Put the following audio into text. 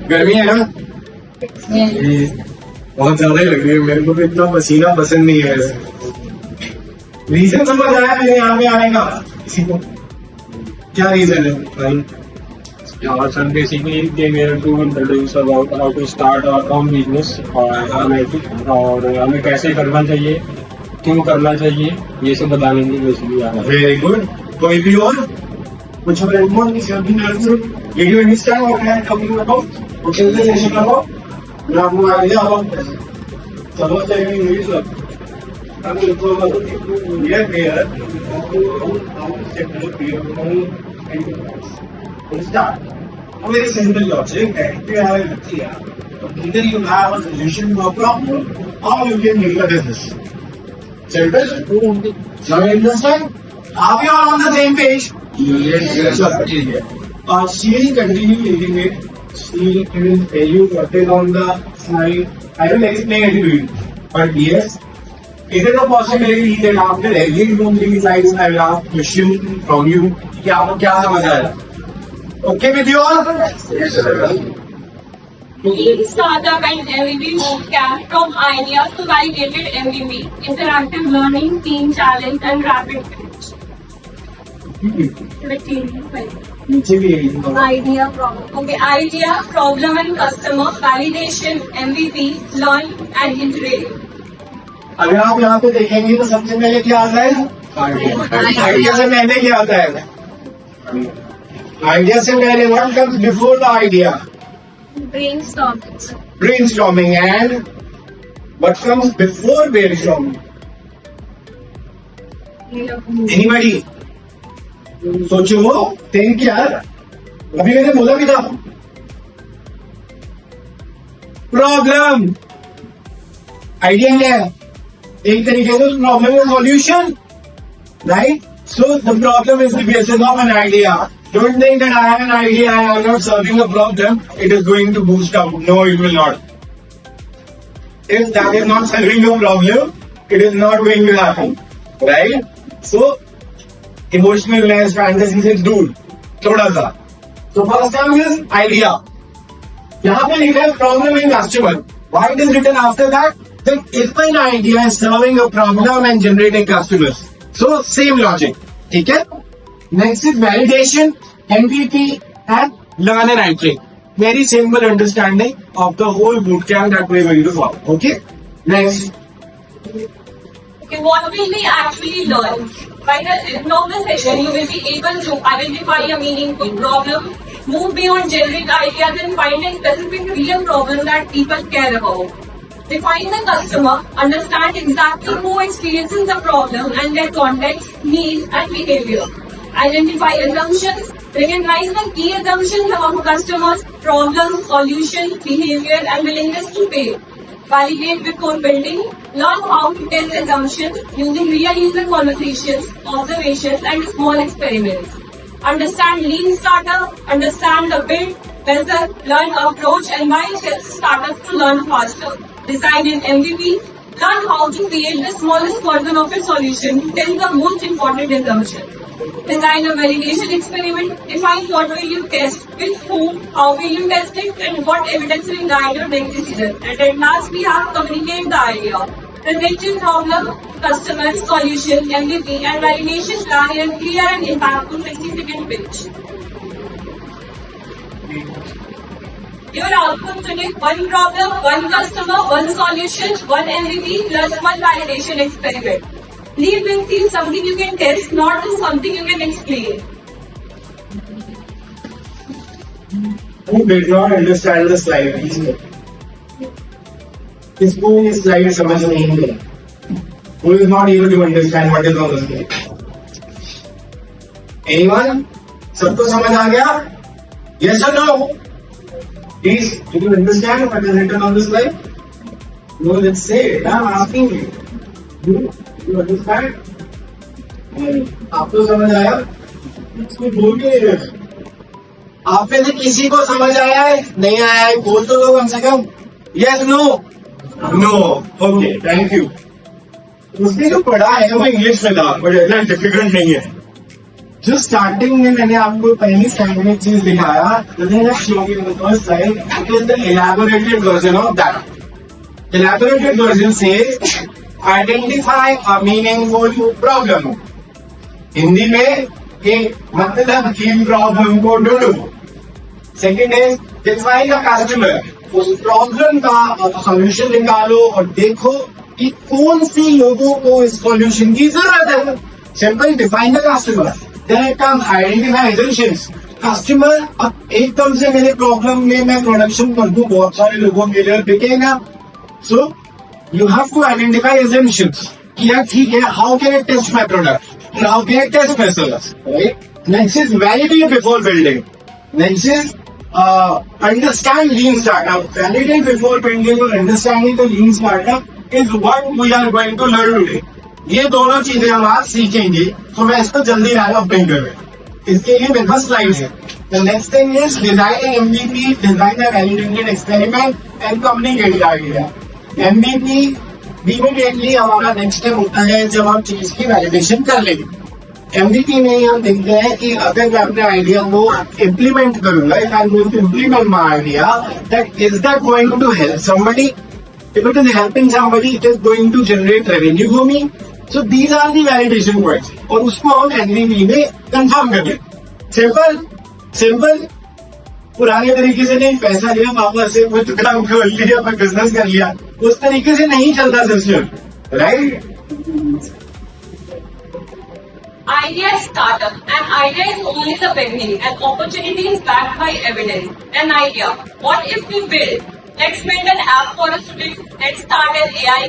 गर्मी है ना, बहुत ज्यादा ही लग रही है मेरे को। तो इतना पसीना पसंद नहीं है। रीजन समझ आया मेरे यहाँ पे आने का किसी को? क्या रीजन है भाई? Yeah, so basically they were to introduce about how to start our own business और हमें कैसे करना चाहिए, क्यों करना चाहिए, ये सब बताने की बेसिकली आ रहा है। Very good. कोई भी और कुछ अंडरस्टैंड हो गया कंपनी बताओ, कुछ बताओ, मैं आपको आइडिया समझ जाएंगे इंग्लिश सब। A very simple logic that if you have an idea, either you have a solution to a problem or you can make a business. Simple? Now you understand? Are we all on the same page? Yes. She will continue reading it. She will tell you what is on the slide. I will explain it to you. But yes, is there a possibility that after every one of these slides I will ask question from you कि आपको क्या समझ आया? Okay with you all? Yes, sir. Lean Startup and MVP bootcamp from ideas to validated MVP, interactive learning, team challenge and rapid pitch. Idea problem. Okay, idea, problem and customer, validation, MVP, learn and iterate. अगर आप यहाँ पे देखेंगे तो सबसे पहले क्या आता है? आइडिया से पहले क्या आता है? आइडिया से पहले what comes before the idea? Brainstorming. Brainstorming. And what comes before brainstorming? Anybody? सोचो, think यार, अभी मैंने बोला भी था प्रॉब्लम। आइडिया क्या है? एक तरीके से प्रॉब्लम का solution, right? So the problem is the basis of an idea. Don't think that I have an idea and I'm not solving a problem, it is going to boost up. No, it will not. If that is not solving your problem, it is not going to happen. Right? So, emotionalness, fantasy से दूर थोड़ा सा. So first time is idea. यहाँ पे लिखा है problem in customer. Why it is written after that? That if an idea is solving a problem and generating customers. So same logic. ठीक है? Next is validation, MVP and learn and iterate. Very simple understanding of the whole bootcamp that we are going to follow. Okay? Next. Okay, what will we actually learn? By the end of the session, you will be able to identify a meaningful problem, move beyond generic ideas and find a specific real problem that people care about. Define the customer, understand exactly who experiences the problem and their context, needs and behavior. Identify assumptions, recognize the key assumptions about customers, problems, solutions, behavior and willingness to pay. Validate before building, learn how to test assumptions using real user conversations, observations and small experiments. Understand lean startup, understand the build, method, learn approach and why it helps startups to learn faster. Design an MVP, learn how to create the smallest version of a solution, test the most important assumption. Design a validation experiment, define what will you test, with whom, how will you test it, and what evidence will guide your next decision. And at last we have communicate the idea. Present your problem, customer, solution, MVP, and validation plan in a clear and impactful 60-second pitch. Your output today: one problem, one customer, one solution, one MVP, plus one validation experiment. Leave with you something you can test, not just something you can explain. Who did not understand the slide? किसको ये slide समझ नहीं है? Who is not able to understand what is on the slide? Anyone? सबको समझ आ गया? Yes or no? Please, do you understand what is written on this slide? No, let's say it. I'm asking you. Do you understand? आपको समझ आया? इसको बोल के नहीं रहे। आप में से किसी को समझ आया है? नहीं आया है? बोल तो दो कम से कम। Yes, no? No. Okay, thank you. उसने जो पढ़ा है वो इंग्लिश में था, बट इतना डिफिकल्ट नहीं है। जो स्टार्टिंग में मैंने आपको पहली स्लाइड में चीज दिखाया, elaborated version of that. Elaborated version says identify a meaningful problem. Hindi में एक मतलब की प्रॉब्लम को ढूंढो। Second is define the customer. उस प्रॉब्लम का सॉल्यूशन निकालो और देखो कि कौन सी लोगों को इस सॉल्यूशन की जरूरत है। Simple, define the customer. Then it comes identify essentials. Customer, अब एकदम से मेरे प्रॉब्लम में मैं प्रोडक्शन कर दूं, बहुत सारे लोगों के लिए बिकेगा। So you have to identify essentials. Yeah, ठीक है, how can I test my product? How can I test my service? Right? Next is validate before building. Next is understand lean startup. Validate before building or understanding the lean startup is what we are going to learn today. ये दोनों चीजें हम आज सीखेंगे, तो मैं इसको जल्दी रैप अप नहीं करूँ। इसके लिए मेरे पास स्लाइड है। The next thing is design an MVP, design a validated experiment and communicate the idea. MVP immediately हमारा नेक्स्ट स्टेप होता है जब हम चीज की वैलिडेशन कर लेंगे। एमवीपी में ही हम देखते हैं कि अगर मैं अपने आइडिया को इम्प्लीमेंट करूंगा, if I am going to implement my idea, that is that going to help somebody? If it is helping somebody, it is going to generate revenue for me. So these are the validation points, और उसको हम MVP में confirm कर लें। Simple simple, पुराने तरीके से नहीं, पैसा लिया वापस से कुछ काम खोल लिया, बिजनेस कर लिया, उस तरीके से नहीं चलता system, right? Idea is startup, and idea is only the beginning, and opportunity is backed by evidence. An idea. What if we build? Let's build an app for a student. Let's start an AI